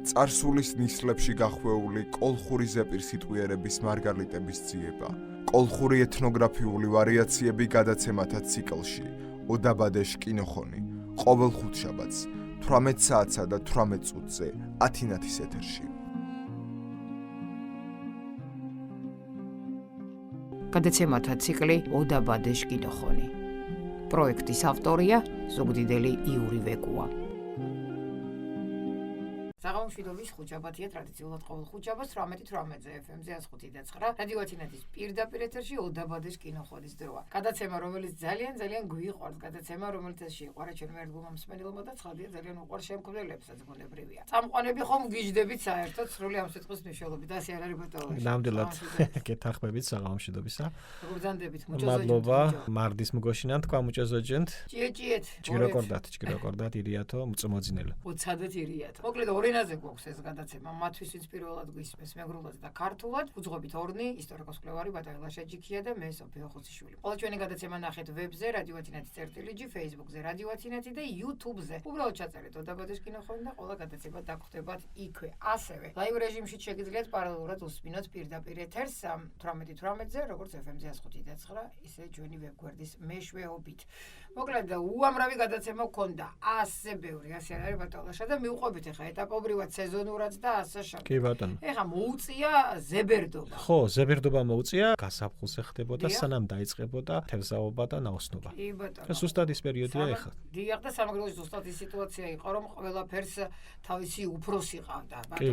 წარსულის ნისლებში გახვეული კოლხური ზეპირსიტყვიერების მარგალიტების ძიება, კოლხური ეთნოგრაფიული ვარიაციები გადაცემათა ციკლში, ოდაბადეშ კინოხონი, ყოველ ხუთშაბათს, 18 საათსა და 18 წუთზე, ათინათის ეთერში. გადაცემათა ციკლი ოდაბადეშ კინოხონი. პროექტის ავტორია ზუგდიდელი იური ვეკუა. საღამომშვიდობის ხუთშაბათია ტრადიციულად ყოველ ხუთშაბათს 18:18-ზე FM-ზე 105.9 რადიო ათინათის პირდაპირ ეთერში ოდაბადეს კინოხონის დროა. გადაცემა, რომელიც ძალიან გვიყვარს, გადაცემა, რომელიც შეიყვარა ჩვენმა ერთგულმა მსმენელმა და ცხადია ძალიან უყვარს შემქმნელებსაც გონებრივია. წამყვანები ხომ გიждდებით საერთოდ სრული ამ სიტყვის მნიშვნელობით, ასე არ არის ბატონო. ნამდვილად გეთანხმებით საღამომშვიდობისა. გურდანდებით მადლობა, მარდის მგოშინან თქვა მუჭეზოჯენთ. ჭიეთ. ჭიროკორდათ ირიათო მწმოძინელო. უცადეთ ირიათო. მოკლედ ორენაზე გვაქვს ეს გადაცემა, მათთვის ვინც პირველად გვისმენს მეგრულად და ქართულად. უძღვებით ორნი, ისტორიკოს-კვლევარი ბატონი ლაშაჯიქია და მე სოფია ხოციშვილი. ყველა ჩვენი გადაცემა ნახეთ ვებზე, რადიო ათინათის წერტილში, Facebook-ზე, რადიო ათინათი და YouTube-ზე. უბრალოდ ჩაწერეთ ოდაბადეს კინოხონი და ყველა გადაცემა დაგხვდებათ იქვე. ასევე, ლაივ რეჟიმში შეგიძლიათ პარალელურად უსმინოთ პირდაპირ ეთერს 18:18-ზე, როგორც FM-ზე 105.9, ისე ჩვენი ვებგვერდის მეშვეობით. მოკლედ უამრავი გადაცემა გქონდა, ასე ბევრი, ასე არ არის ბატონო ლაშა და მიუყვებით ახლა ეტაპობრივად სეზონურად და ასე შემდეგ. კი ბატონო. ეხლა მოუწია ზებერდობა. ხო, ზებერდობა მოუწია, გასაფხულზე ხდებოდა, სანამ დაიწყებოდა თევზაობა და ნაოსნობა. კი ბატონო. ზუსტად ის პერიოდია ეხლა. დიახ და სამაგრელოში ზუსტად ის სიტუაცია იყო, რომ ყველაფერს თავისი უფროსი ყავდა, კი,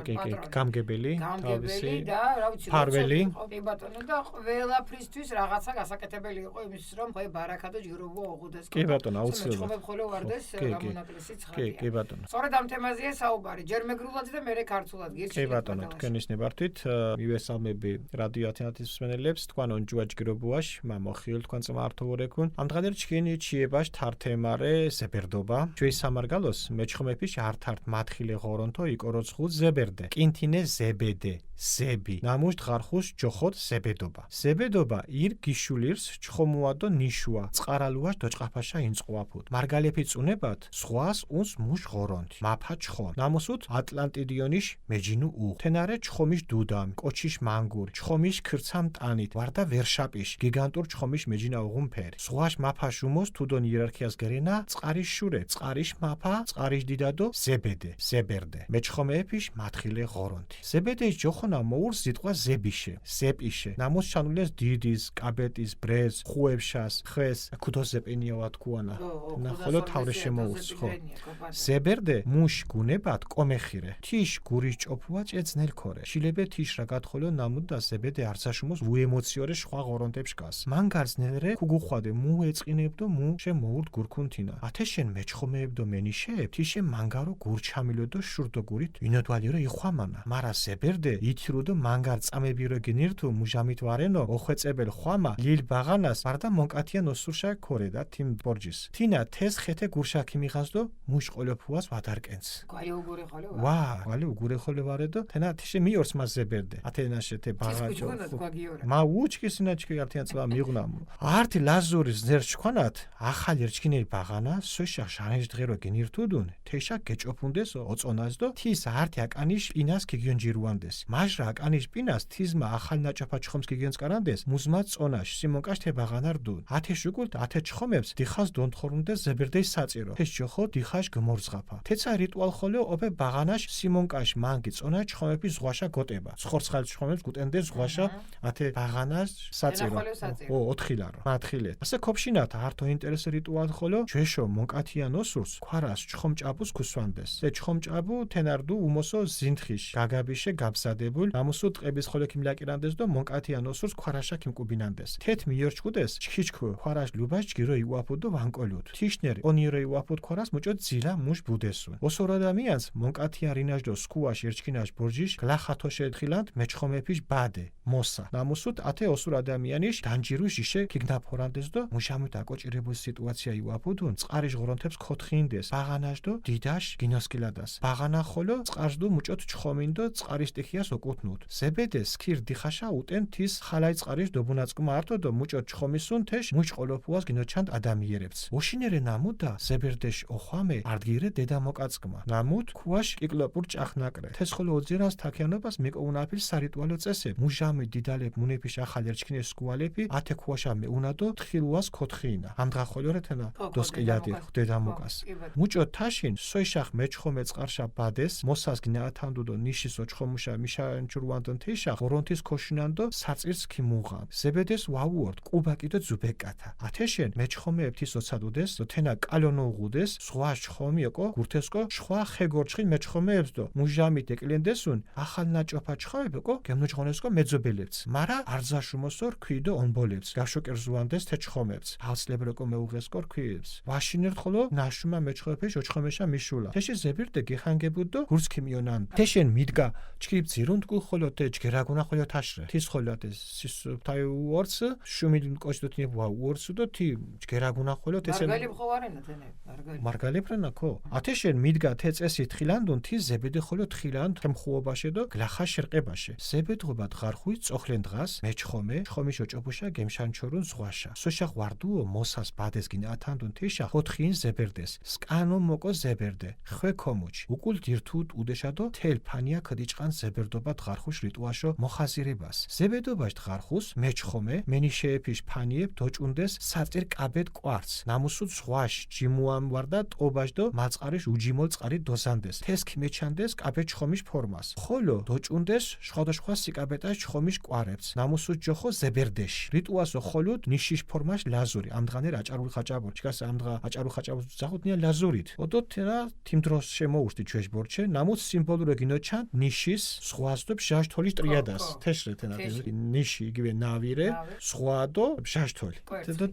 გამგებელი, თავისი და რა ვიცი, ფარველი. კი ბატონო და ყველაფრისთვის რაღაცა გასაკეთებელი იყო იმის რომ ხო ბარაკა და ჯგირობა ოღუდეს. კი ბატონო, აუცილებლად. ხომ ხოლო ვარდეს გამონაკლისი ცხადია. კი ბატონო. სწორედ ამ თემაზეა საუბარი, ჯერ მეგრულად და მერე ქართულად გირჩევთ. კი ბატონო, თქვენის ნებართვით მივესალმები რადიო ათინათის მსმენელებს, თქვენ ონჯუა ჯგირობუაშ, მამოხილ თქვენ წმართოვორეკუნ. ამ დღადერ ჩქენი ჩიებაშ თართემარე ზებერდობა. ჩვენი სამარგალოს მეჩხომეფიშ ართართ მათხილე ღორონთო იკოროცხუ ზებერდე. კინთინე ზებედე. ზები. ნამუშ ღარხუს ჯოხოთ ზებედობა. ზებედობა ირ გიშულირს ჩხომუადო ნიშუა. წყარალუაშ დოჭყაფაშა ინწყუაფუთ. მარგალეფი წუნებათ ზღვას უნს მუშ ღორონთი. მაფა ჩხონ. ნამუსუთ ატლანტიდიონიშ მეჯინუ უ. თენარე ჩხომიშ დუდამი. კოჩიშ მანგურ. ჩხომიშ ქრცამ ტანით. ვარდა ვერშაპიშ. გიგანტურ ჩხომიშ მეჯინა უღუნფერი. ზღვაშ მაფა შუმოს თუდონ იერარქიას გერენა წყარიშ შურე. წყარიშ მაფა, წყარიშ დიდადო ზებედე. ზებერდე. მეჩხომეეფიშ მათხილე ღორონთი. ზებედეის ჯოხონა მოურს სიტყვა ზებიშე. ზეპიშე. ნამუს ჩანულეს დიდის, კაბეტის, ბრეზ, ხუებშას, ხეს, ქუთოზეპენიავა თქუანა. ნახოლო თავრე შემოურს, ხო. ზებერდე მუშ გუნებად კომეხირე. თიშ გურის ჭოფუა ჭეძნელ ქორე. შილებე თიშ რა გათხოვლო ნამუდ და ზებედე არსაშუმოს უემოციორე შხვა ღორონტებს გას. მან გარზნელრე ქუგუხვადე მუ ეწყინებდო მუ შემოურდ გურქუნთინა. ათეშენ მეჩხომეებდო მენიშეებ თიშე მანგარო გურჩამილოდო შურდო გურით ინოდვალირო იხვამანა. მარა ზებერდე ითირუდო მანგარ წამებირო გინირთუ მუჟამით ვარენო ოხვეწებელ ხვამა ლილ ბაღანას ვარდა მონკათიან ოსურშა ქორედა თიმ ბორჯის. თინა თეს ხეთე გურშაკი მიღასდო მუშ ყოლოფუას ვადარკენს. კვალი უგური ხოლე ვარ. ვა, კვალი უგური ხოლე ვარედო თენა თიშე მიორს მას ზებერდე. ათენაშეთე ბაღაჯო. მა უჩკისინაჩკი ართიან წვა მიღნამ. ართი ლაზურის ზერჩქანათ ახალი რჩკინელი ბაღანა სოშა შანეშ დღერო გინირთუდუნ თეშა გეჭოფუნდეს ოწონასდო თის ართი აკანიშ პინას გიგიონჯირუანდეს. მაჟრა აკანიშ პინას თიზმა ახალი ნაჭაფა ჩხომს გიგიონს კარანდეს მუზმა წონაშ სიმონკაშ თე ბაღანარდუნ. ათე შუგულთ ათე ჩხომებს დიხას დონთხორუნდეს ზებერდეის საწირო. თეშ ჯოხო დიხაშ გმორზღაფა. თეცა რიტუალ ხოლე ოპე ბაღანაშ სიმონკაშ მანგი წონა ჩხომები ზღვაშა გოტება. ცხორცხალ ჩხომებს გუტენდეს ზღვაშა ათე ბაღანას საწირო. ო ოთხილარო. მათხილეთ. ასე ქოფშინათ ართო ინტერეს რიტუალ ხოლო ჯეშო მონკათიან ოსურს ქვარას ჩხომჭაბუს ქუსვანდეს. ე ჩხომჭაბუ თენარდუ უმოსო ზინთხიშ გაგაბიშე გაბსადებულ ნამუსუ ტყების ხოლე კიმლაკირანდეს და მონკათიან ოსურს ქვარაშა კიმკუბინანდეს. თეთ მიორჩკუდეს ჩქიჩქუ ქვარაშ ლუბაშ ჯგირო იუაფუდო ვანკოლუთ. თიშნერი ონირო იუაფუდ ქვარას მოჭო ძილა მუშ ბუდესუნ. ოსორ ადამიანს მონკათიან რინაჟდო სკუაშ ერჩკინაშ ბორჯიშ გლახათო შეთხილანთ მეჩხომეფიშ ბადე. მოსა. ნამუსუთ ათე ოსურ ადამიანის დანჯირუ ჟიშე ქიგნაფორანდეს და მუშამით აკოჭირებული სიტუაცია იუაფუდუნ წყარიშ ღორონთებს ქოთხინდეს ბაღანაშ და დიდაშ გინოსკილადას ბაღანა ხოლო წყარს და მუჭოთ ჩხომინ და წყარის ტიხიას ოკუთნუთ ზებედეს ქირ დიხაშა უტენ თის ხალაი წყარის დობუნაცკმა არტო და მუჭოთ ჩხომისუნ თეშ მუჭ ყოლოფუას გინოჩანთ ადამიანებს ოშინერე ნამუდა ზებერდეშ ოხვამე არდგირე დედამოკაცკმა ნამუთ ქუაშ კიკლოპურ ჭახნაკრე თეს ხოლო ოძირას თაქიანობას მეკოუნაფილ სარიტუალო წესებ მუჟამი დიდალებ მუნეფიშ ახალერ ჩქინეს სკუალეპი ათე ქუაშა მეუნადო თხილუას ქოთხინა ამდღა ხოლო რეთენა დოსკიადი დედამოკას მუჭო თაშინ სოიშახ მეჩხომე წყარშა ბადეს მოსას გნაათანდო და ნიშის ოჩხომუშა მიშანჩურვანდონ თიშა ღორონთის ქოშინანდო საწირს ქიმუღა ზებედეს ვაუორდ კუბაკი და ზუბეკათა ათეშენ მეჩხომეებთის ოცადუდეს და თენა კალონო უღუდეს სხვა ჩხომიოკო გურთესკო სხვა ხეგორჩხი მეჩხომეებს და მუჟამი დეკლენდესუნ ახალ ნაჭოფა ჩხავებოკო გემნოჩხონესკო მეძობელებც მარა არძაშუმოსორ ქვიდო ონბოლებს გაშოკერზუანდეს თეჩხომებს ავსლებროკო მეუღესკო ქვიებს ვაშინერთ ხოლო ნაშუმა მეჩხომეფეშ ოჩხომეშა მიშულა თეში ზებირდე გეხანგებუდო გურცქიმიონან თეშენ მიდგა ჩქიბ ძირუნდკუ ხოლო თე ჯგერაგუნა ხოლო თაშრე თის ხოლო თეს სისუფთაი უორც შუმილ კოჭდოთინე უორც და თი ჯგერაგუნა ხოლო თესენ მარგალი მხოვარენა თენე მარგალი ფრენაკო ათეშენ მიდგა თე წესი თხილანდუნ თი ზებედი ხოლო თხილანდ ხმხუობაშე და გლახა შერყებაშე ზებედღობა დღარხუი წოხლენ დღას მეჩხომე ხომიშ ოჭოფუშა გემშანჩორუნ ზღვაშა სოშა ღვარდუო მოსას ბადეს გინათანდუნ თიშა ხოთხინ ზებერდეს სკანო მოკო ზებერდე ხვე ქომუჩ უკულ დირთუდ უდეშადო თელფანია ქდიჭყან ზებერდობა დღარხუშ რიტუაშო მოხაზირებას ზებედობაში დღარხუს მეჩხომე მენიშეეფიშ ფანიებ დოჭუნდეს საწერ კაბეთ კვარც ნამუსუდ ზღვაშ ჯიმუამ ვარდა ტყობაშ და მაწყარიშ უჯიმოლ წყარი დოზანდეს თესქი მეჩანდეს კაბეთ ჩხომიშ ფორმას ხოლო დოჭუნდეს შხოდოშხვა სიკაბეტაშ ჩხომიშ კვარებს ნამუსუდ ჯოხო ზებერდეშ რიტუასო ხოლოდ ნიშიშ ფორმაშ ლაზური ამდღანერ აჭარული ხაჭაბო ჩკას ამდღა აჭარული ხაჭაბო ზახუთნია ლაზურით ოდო თენა თიმდროს შემოურთი ჩვეშ ბორჩე ნამუც სიმბოლური გინოჩან ნიშის სხვასდო ბჟაშთოლის ტრიადას თეშრე თენა ნიში იგივე ნავირე სხვადო ბჟაშთოლი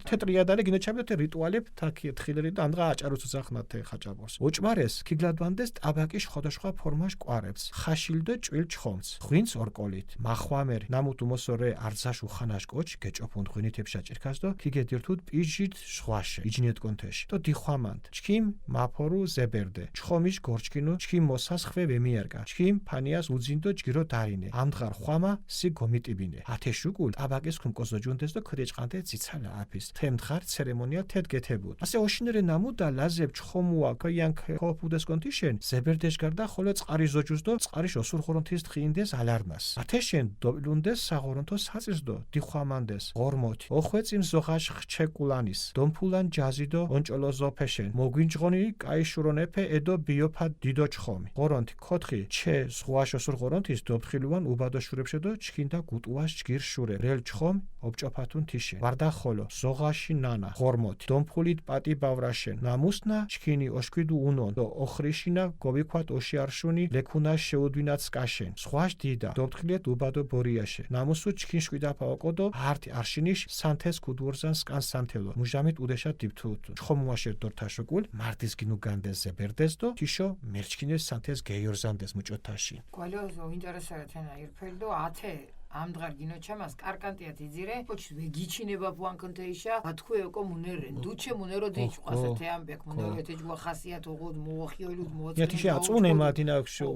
თე ტრიადალი გინოჩაბი თე რიტუალებ თაკი თხილერი და ამდღა აჭარუც ზახნა თე ხაჭაბოს ოჭმარეს ქიგლადვანდეს ტაბაკის ხოდოშხვა ფორმაშ კვარებს ხაშილდო ჭვილ ჩხომს ხვინც ორკოლით მახვამერი ნამუთ უმოსორე არძაშ უხანაშ კოჩ გეჭოფუნ ხვინითებშა ჭირქას და ქიგედირთუდ პიჟით სხვაშე იჯნიეთ კონთეშ და დიხვამანთ ჩქიმ მაფორუ ზებერდე ჩხომიშ გორჩკინუ ჩქიმ მოსას ხვე ვემიარკა ჩქიმ ფანიას უძინდო ჯგირო დარინე ამდღარ ხვამა სი გომიტიბინე ათეშუკულ ტაბაკის ქუმკოზოჯუნდეს და ქდეჭყანტე ციცალა აფის თემთხარ ცერემონია თედგეთებუდ ასე ოშინერე ნამუდა ლაზებ ჩხომუა ქიან ქოფუდეს კონთიშენ ზებერდეშ გარდა ხოლო წყარი ზოჯუს და წყარიშ ოსურ ხორონთის თხინდეს ალარნას ათეშენ დობლუნდეს საღორონთო საწირს და დიხვამანდეს ღორმოთი ოხვეწიმ ზოხაშ ხჩეკულანის დომფულან ჯაზიდო ონჭოლო ზოფეშენ მოგვინჯღონი კაიშურონეფე ედო ბიოფა დიდო ჩხომი ღორონთი ქოთხი ჩე ზღვაშ ოსურ ღორონთის დობხილუან უბადოშურებშე და ჩქინდა გუტუას ჯგირ შურე რელ ჩხომ ობჭოფათუნ თიშენ ვარდა ხოლო ზოღაში ნანა ღორმოთი დომფულით პატი ბავრაშენ ნამუსნა ჩქინი ოშკვიდუ უნონ და ოხრიშინა გოვიქვათ ოშიარშუნი ლექუნა შეუდვინაც კაშენ ზღვაშ დიდა დობხილეთ უბადო ბორიაშე ნამუსუ ჩქინ შვიდა ფაოკოდო არტი არშინიშ სანთეს კუდურზან სკან სანთელო მუჟამით უდეშა დიფთუთ ჩხომუაშერ დორთაშოკულ მარტის გინუ განდეს ზებერდეს და თიშო მერჩკინეს სანთეს გეიორზანდეს მუჭოთაში გვალიოზო ინტერესაა თენა ირფელდო ათე ამდღარ გინოჩამას კარკანტიათ იძირე ოჩ ვეგიჩინება ბუანკონტეიშა ათქუეკო მუნერენ დუჩე მუნერო დიჭყვასე თეამბეკ მუნერო თეჯგვა ხასიათ ოღოდ მოახიოლუდ მოწ ნეთიშე აწუნე მათინაქშო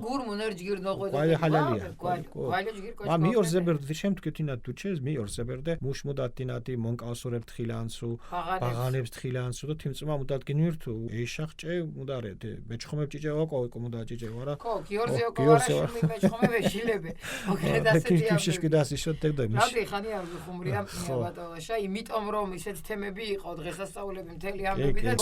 გურ მუნერ ჯგირ ნოყო ყვალი ჰალალია ყვალი ჯგირ კოჩ მიორ ზებერდე შემთქეთინა დუჩეს მიორ ზებერდე მუშმუდატინატი მონკაოსორებ თხილანსუ ბაღანებს თხილანსუ და თიმწმა მუდატ გინირთუ ეშახჭე მუდარე მეჩხომებ ჭიჭე ოკო მუდა ჭიჭე ვარა კო გიორზე ოკო ვარა შუმი მეჩხომებ ეშილები ოკრედასე ქიშკი დასიშოთ და მის ნადი ხანია ხუმრია ბატონაშა იმიტომ რომ ისეთ თემები იყო დღესასწაულები მთელი ამბები და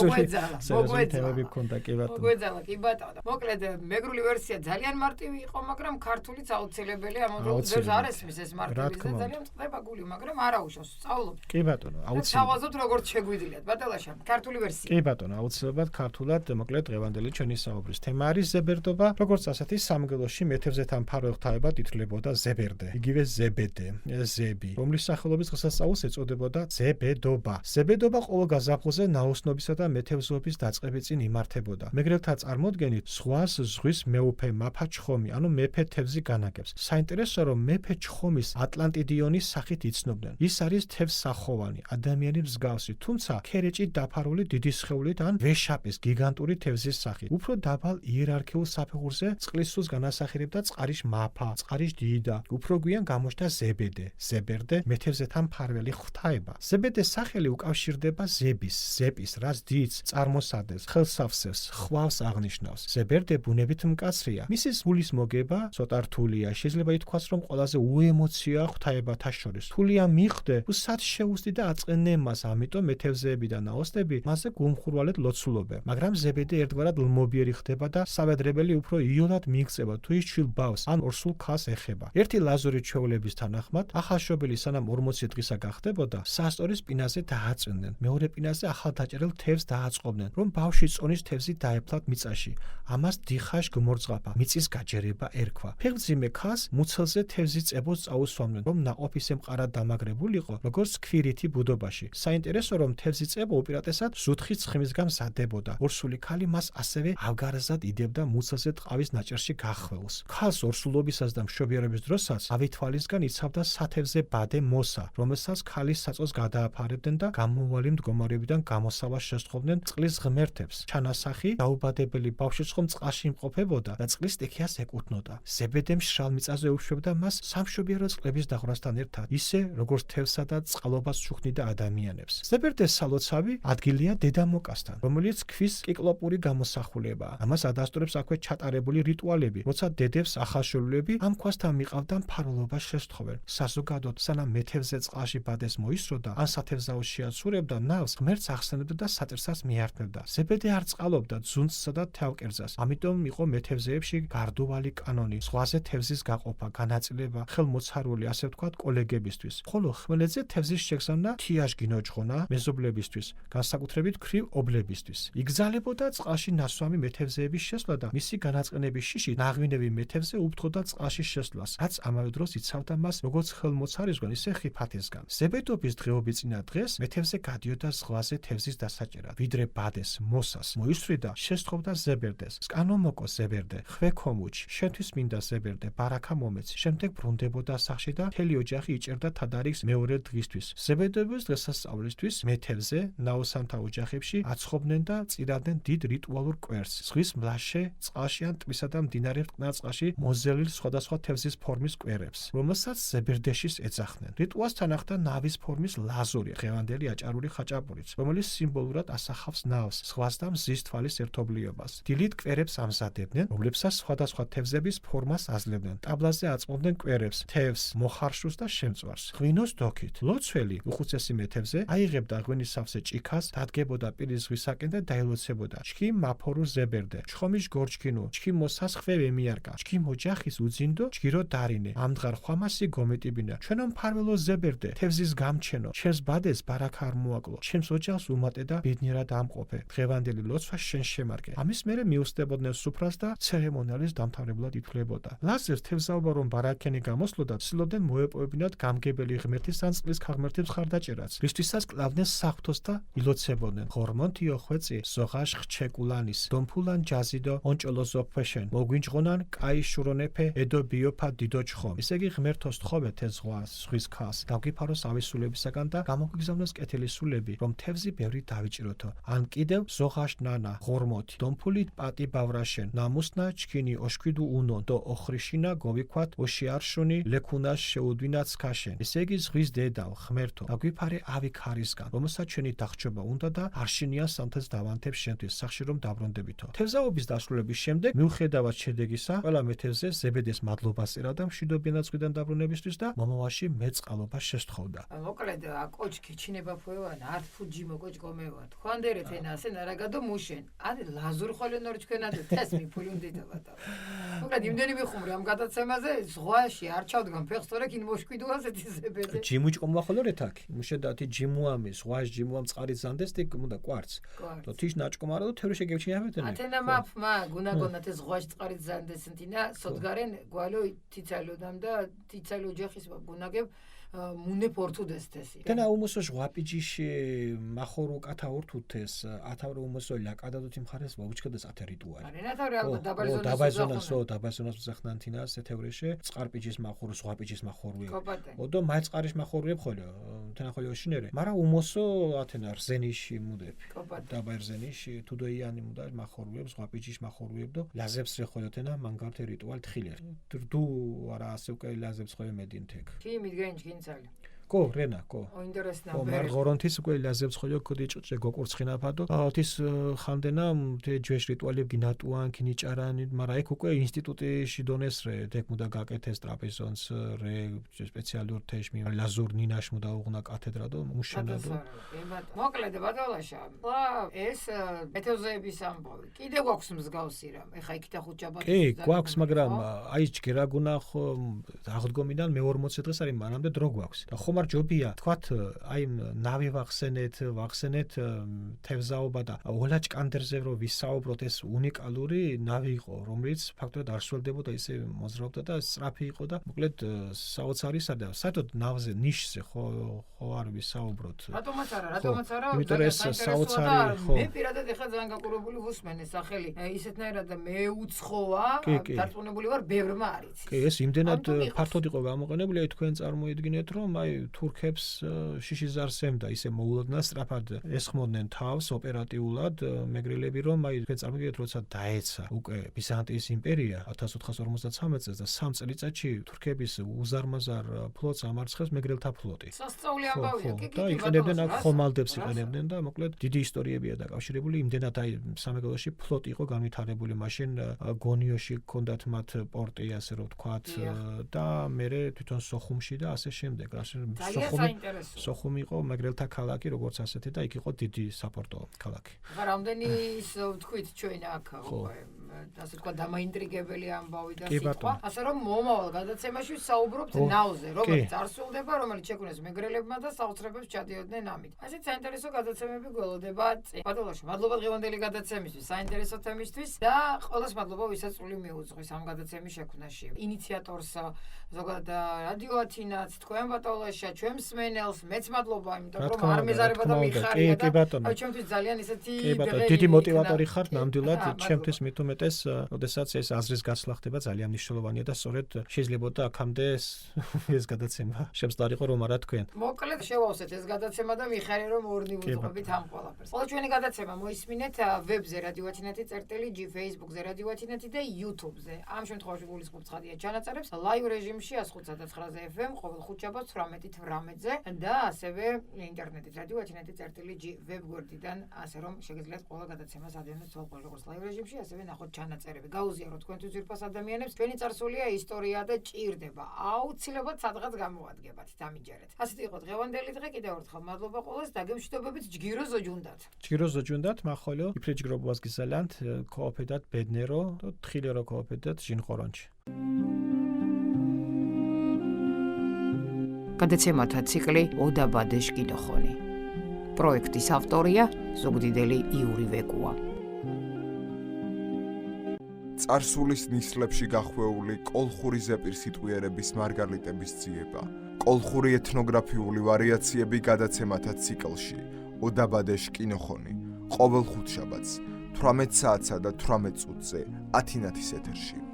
თემები ქონდა კი ბატონო მოგვეძალა კი ბატონო მოკლედ მეგრული ვერსია ძალიან მარტივი იყო მაგრამ ქართულიც აუცილებელია ამოდროს არ ესმის ეს მარტივი და ძალიან წდება გული მაგრამ არა უშავს სწავლობ კი ბატონო აუცილებლად თავაზობთ როგორც შეგვიძლიათ ბატონაშა ქართული ვერსია კი ბატონო აუცილებლად ქართულად მოკლედ დღევანდელი ჩვენი საუბრის თემა არის ზებერდობა როგორც ასეთი სამგლოში მეთევზეთან ფარველთაებად ითვლებოდა ზებერდე ზებერდე, იგივე ზებედე, ზები, რომლის სახელობის დღესასწაულს ეწოდებოდა ზებედობა. ზებედობა ყოველ გაზაფხულზე ნაოსნობისა და მეთევზეობის დაწყების წინ იმართებოდა. მეგრელთა წარმოდგენით ზღვას ზღვის მეუფე მაფა ჩხომი, ანუ მეფე თევზი განაგებს. საინტერესოა, რომ მეფე ჩხომის ატლანტიდიონის სახით იცნობდნენ. ის არის თევზსახოვანი, ადამიანის მსგავსი, თუმცა ქერეჭით დაფარული დიდი სხეულით ან ვეშაპის გიგანტური თევზის სახით. უფრო დაბალ იერარქიულ საფეხურზე წყლის სულს განასახიერებდა წყარის მაფა, წყარის დიდა. უფრო გვიან გამოჩნდა ზებედე, ზებერდე, მეთევზეთა მფარველი ღვთაება. ზებედეს სახელი უკავშირდება ზების, ზეპის, რაც დიდს, წარმოსადეს, ხელსავსებს, ხვავს აღნიშნავს. ზებერდე ბუნებით მკაცრია. მისი სულის მოგება ცოტა რთულია. შეიძლება ითქვას, რომ ყველაზე უემოციოა ღვთაებათა შორის. რთულია მიხვდე, თუ სად შეუსდიდა აწყენენ მას, ამიტომ მეთევზეები და ნაოსნები მასზე გულმხურვალედ ლოცულობენ. მაგრამ ზებედე ერთგვარად ლმობიერი ხდება და სავედრებელი უფრო იოლად მიიღწევა, თუ ის ჩვილ ბავშვს ან ორსულ ქალს ეხება. ერთი ლაზური ჩვეულების თანახმად, ახალშობილი სანამ 40 დღისა გახდებოდა, სასტორის პინაზე დააწვენდნენ. მეორე პინაზე ახალდაჭერილ თევზს დააწყობდნენ, რომ ბავშვი წონის თევზი დაეფლათ მიწაში. ამას დიხაშ გმორძღაფა, მიწის გაჯერება ერქვა. ფეხმძიმე ქალს მუცელზე თევზის წებოს წაუსვამდნენ, რომ ნაყოფ ისე მყარად დამაგრებულიყო, როგორც ქვირითი ბუდობაში. საინტერესო, რომ თევზის წება უპირატესად ზუთხი ცხიმისგან მზადდებოდა. ორსული ქალი მას ასევე ავგარაზად იდებდა მუცელზე ტყავის ნაჭერში გახვეულს. ქალს ორსულობისას და მშობიარობის დროსაც ავითვალისგან იცავდა სათევზე ბადე მოსა, რომელსაც ქალის საწოლს გადააფარებდნენ და გამოუვალი მდგომარეობიდან გამოსავალს შესთხოვდნენ წყლის ღმერთებს. ჩანასახი დაუბადებელი ბავშვის ხომ წყალში იმყოფებოდა და წყლის სტიქიას ეკუთვნოდა. ზებედე მშრალ მიწაზე უშვებდა მას სამშობიარო წყლების დაღვრასთან ერთად, ისე როგორც თევზსა და წყალობას შუხნიდა ადამიანებს. ზებერდეს სალოცავი ადგილია დედამოკასთან, რომელიც ქვის კიკლოპური გამოსახულებაა. ამას ადასტურებს აქვე ჩატარებული რიტუალები, როცა დედებს ახალშობილები ამ ქვასთან მიყავდა მფარველობას შესთხოვენ. საზოგადოდ, სანამ მეთევზე წყალში ბადეს მოისროდა, ან სათევზაოს შეაცურებდა ნავს, ღმერთს ახსენებდა და სატირსას მიართმევდა. ზებედე არ წყალობდა ძუნწსა და თევკერძას, ამიტომ იყო მეთევზეებში გარდუვალი კანონი, ზღვაზე თევზის გაყოფა, განაწილება, ხელმოცარული, ასე ვთქვათ, კოლეგებისთვის. ხოლო ხმელეთზე თევზის შეგზავნა თიაშ გინოჯღონა მეზობლებისთვის, განსაკუთრებით ქვრივ ობლებისთვის. იგზალებოდა წყალში ნასვამი მეთევზეების შესვლა და მისი განაწყენების შიში ნაღვინები მეთევზე უფრთხოდა წყალში შესვლას, რაც ამავე დროს იცავდა მას როგორც ხელმოცარისგან, ისე ხიფათისგან. ზებედობის დღეობიწინა დღეს მეთევზე გადიოდა ზღვაზე თევზის დასაჭერად. ვიდრე ბადეს, მოსას მოისვრიდა, შესთხოვდა ზებერდეს. სკანომოკო ზებერდე, ხვე ქომუჩი, შენთვის მინდა ზებერდე, ბარაქა მომეცი. შემდეგ ბრუნდებოდა სახში და მთელი ოჯახი იჭერდა თადარიგს მეორე დღისთვის. ზებედების დღესასწაულისთვის მეთევზე ნაოსანთა ოჯახებში აცხობდნენ და წირავდნენ დიდ რიტუალურ კვერს. ზღვის მლაშე, წყალში ან ტბისა და მდინარე მტკნარ წყალში მოზელილ სხვადასხვა თევზის ფორმის კვერებს, რომელსაც ზებერდეშის ეძახდნენ. რიტუალს თან ახლდა ნავის ფორმის ლაზური, დღევანდელი აჭარული ხაჭაპურიც, რომელიც სიმბოლურად ასახავს ნავს, ზღვას და მზის თვალის ერთობლიობას. დილით კვერებს ამზადებდნენ, რომლებსაც სხვადასხვა თევზების ფორმას აძლევდნენ. ტაბლაზე აწმობდნენ კვერებს, თევზს, მოხარშულს და შემწვარს. ღვინოს დოქით. ლოცველი, უხუცესი მეთევზე, აიღებდა ღვინის სავსე ჭიქას, დადგებოდა პირის ზღვისაკენ და დაილოცებოდა. ჩქიმ მაფორუ ზებერდე, ჩხომიშ გორჩქინუ, ჩქიმ მოსას ხვე ვემიარკა, ჩქიმ ოჯახის უძინდო, ჩგირო დარინე, ამდღარ ხვამასი გომეტიბინა. ჩვენო მფარველო ზებერდე, თევზის გამჩენო, ჩემს ბადეს ბარაქა არ მოაკლო, ჩემს ოჯახს უმატე და ბედნიერად ამყოფე. დღევანდელი ლოცვა შენ შემარგე. ამის მერე მიუსწრებოდნენ სუფრას და ცერემონიალის დამთავრებლად ითვლებოდა. ლაზერს თევზაობა რომ ბარაქენი გამოსვლოდა, ცდილობდნენ მოეპოვებინათ გამგებელი ღმერთის ან წყლის ქალღმერთის მხარდაჭერაც, რისთვისაც კლავდნენ საღვთოს და ილოცებოდნენ. ხორმონთიო ხვეწი, ზოღაშ ხჩეკულანის, დომფულან ჯაზიდო, ონჭოლოზო ფეშენ, მოგვინჯღონან კაი შურონეფე, ედო ბიოფა დიდო ჩხომ. ესე იგი ღმერთოს თხოვეთ ეს ზღვას, ზღვის ქალს, დაგვიფაროს ავისულებისაგან და გამოგიგზავნოს კეთილი სულები, რომ თევზი ბევრი დავიჭიროთო. ან კიდევ ზოღაშ ნანა, ხორმოთი, დომფული პატი ბავრაშენ, ნამუსნა ჩქინი ოშქვიდუ უნონ და ოხრიშინა გოვიქვათ ოშიარშუნი ლეკუნას შეუდვინაც ქაშენ. ესე იგი ზღვის დედავ, ღმერთო, დაგვიფარე ავი ქარისგან, რომელსაც ჩვენი დახჭობა უნდა და არშინიან სამთელს დავანთებ შენთვის სახში რომ დაბრუნდებითო. თევზაობის დასრულების შემდეგ, მიუხედავად შედეგისა, ყველა მეთევზე ზებედეს მადლობას წერდა მშვიდობიანად ზღვიდან დაბრუნებისთვის და მომავალში მეწყალობას შესთხოვდა. მოკლედ კოჩკი ჩინება ფუევან არტ ფუჯი მოკოჭკო მევათ ხვანდერეთ ენასე ნარაგადო მუშენ არი ლაზურ ხოლენორ ჩვენად თეს მიფულუნდით ბატა მოკლედ იმდენი მიხუმრე ამ გადაცემაზე ზღვაში არ ჩავდგან ფეხს თორე კინ მოშკვიდო ასეთი ზებედი. ჯიმუჭკომა ხოლორე თაკი. მუშედათი ჯიმუამი ზღვაში ჯიმუამ წყარი ზანდესტი მუდა კვარც. то тиш начкомаро თერუშე გევჩინებეთენ. ათენა მაფმა გუნაგონა თე ზღვაში წყარი ზანდესნთინა სოდგარენ გვალო თიცალოდამ და თიცალო ოჯახის გუნაგებ მუნე პორტუდესთესი. თენა უმოსო ჟვაპიჯიში მახორო კათაურთუთეს ათავრო უმოსო ლაკადადუთი მხარეს ვაუჩქდეს ათე რიტუალი. არენათავ რეალურად დაბაზონას ზახნანთინას ეთევრეშე წყარპიჯის მახორო ჟვაპიჯის მახორუე. ოდო მაიწყარის მახორუე ხოლო თენა ხოლო შინერე. მარა უმოსო ათენა რზენიში მუდები. დაბა რზენიში თუდოიანი მუდა მახორუე ჟვაპიჯის მახორუე დო ლაზებს რე ხოლო თენა მანგართე რიტუალ თხილერ. დუ არა ასე უკვე ლაზებს ხოლო მედინთეკ. კი მიდგენჩ კო რენა კო ინტერესნა მარ ღორონთის უკვე ლაზებს ხოლო კოდი ჭჭე გოკურცხინაფადო ათის ხანდენა თე ჯვეშ რიტუალები გინატუან კინიჭარანი მარა ეგ უკვე ინსტიტუტში დონეს რე დეკ მუდა გაკეთეს ტრაპეზონს რე სპეციალურ თეშმი ლაზურ ნინაშ მუდა უღნა კათედრა დო მუშენადო მოკლედ ბატონაშა ეს მეთევზეების ამბავი კიდე გვაქვს მსგავსი რამ ეხა იქითა ხუჭაბა კი გვაქვს მაგრამ აი ჯგერაგუნა ხო აღდგომიდან მე-40 დღეს არის მანამდე დრო გვაქვს და ხომ არ ჯობია თქვათ აი ნავი ვახსენეთ თევზაობა და ოლაჭკანდერზე რო ვისაუბროთ ეს უნიკალური ნავი იყო რომელიც ფაქტობრივად არ სრულდებოდა ისე მოძრაობდა და სწრაფი იყო და მოკლედ საოცარისა და საერთოდ ნავზე ნიშზე ხო არ ვისაუბროთ რატომაც არა იმიტომ რომ ეს საოცარი ხო მე პირადად ეხლა ძალიან გაკურებული ვუსმენ ეს სახელი ისეთნაირად და მეუცხოა დარწმუნებული ვარ ბევრმა არის კი ეს იმდენად ფართოდ იყო გამოყენებული აი თქვენ წარმოიდგინეთ რომ აი თურქებს შიშიზარს ემდა ისე მოულოდნელად სწრაფად ესხმოდნენ თავს ოპერატიულად მეგრელები რომ აი თქვენ წარმოგიდგენთ როცა დაეცა უკვე ბიზანტიის იმპერია 1453 წელს და 3 წელიწადში თურქების უზარმაზარ ფლოტს ამარცხებს მეგრელთა ფლოტი სასწაული ამბავია და იყენებდნენ აქ ხომალდებს იყენებდნენ და მოკლედ დიდი ისტორიებია დაკავშირებული იმდენად აი სამეგრელოში ფლოტი იყო განვითარებული მაშინ გონიოში ჰქონდათ მათ პორტი ასე რომ ვთქვათ და მერე თვითონ სოხუმში და ასე შემდეგ სოხუმი იყო მეგრელთა ქალაქი როგორც ასეთი და იქ იყო დიდი საპორტო ქალაქი. ახლა რამდენი ის ვთქვით ჩვენ აქ ასე თქვა დამაინტრიგებელი ამბავი და სიტყვა ასე რომ მომავალ გადაცემაში საუბრობთ ნავზე რომელიც არ სრულდება რომელიც შექმნეს მეგრელებმა და საოცრებებს ჩადიოდნენ ამით. ასეთ საინტერესო გადაცემები გველოდება ბატონო მადლობა დღევანდელი გადაცემისთვის საინტერესო თემისთვის და ყველას მადლობა ვისაც წული მიუძღვის ამ გადაცემის შექმნაში. ინიციატორს ზოგადად რადიო ათინაც თქვენ ბატონოშა ჩვენ მსმენელს მეც მადლობა იმიტომ რომ არ მეზარება და მიხარია და აი ჩვენთვის ძალიან ისეთი დიდი მოტივატორი ხარ ნამდვილად ჩემთვის მით უმეტეს როდესაც ეს აზრის გაცვლა ხდება ძალიან მნიშვნელოვანია და სწორედ შეიძლებოდა აქამდე ეს გადაცემა შემსწარიყო რომ არა თქვენ მოკლედ შევავსეთ ეს გადაცემა და მიხარია რომ ორნი ვუძღვებით ამ ყველაფერს ყველა ჩვენი გადაცემა მოისმინეთ ვებზე radio.net.g Facebook-ზე radio.net და YouTube-ზე ამ შემთხვევაში გულისხმობ ცხადია ჩანაწერებს live რეჟიმში 105.9 FM ყოველ ხუთშაბათს 18:18-ზე და ასევე ინტერნეტით radio.net.g ვებგვერდიდან ასე რომ შეგიძლიათ ყველა გადაცემას ადევნოთ ყოველ როგორც live რეჟიმში ასევე ნახოთ ჩანაწერები გაუზიაროთ თქვენთვის ძვირფას ადამიანებს ჩვენი წარსულია ისტორია და ჭირდება აუცილებლად სადღაც გამოადგებათ დამიჯერეთ ასეთი იყო დღევანდელი დღე კიდევ ერთხელ მადლობა ყველას დაგემშვიდობებით ჯგირო ზოჯუნდათ მახოლო იფრეჯგრობვას გისალანთ კოოპედათ ბედნერო და თხილერო კოოპედათ ჟინხორონჩ გადაცემათა ციკლი ოდაბადეშ კიდოხონი პროექტის ავტორია ზუგდიდელი იური ვეკუა წარსულის ნისლებში გახვეული კოლხური ზეპირსიტყვიერების მარგალიტების ძიება კოლხური ეთნოგრაფიული ვარიაციები გადაცემათა ციკლში ოდაბადეშ კინოხონი ყოველ ხუთშაბათს 18 საათსა და 18 წუთზე ათინათის ეთერში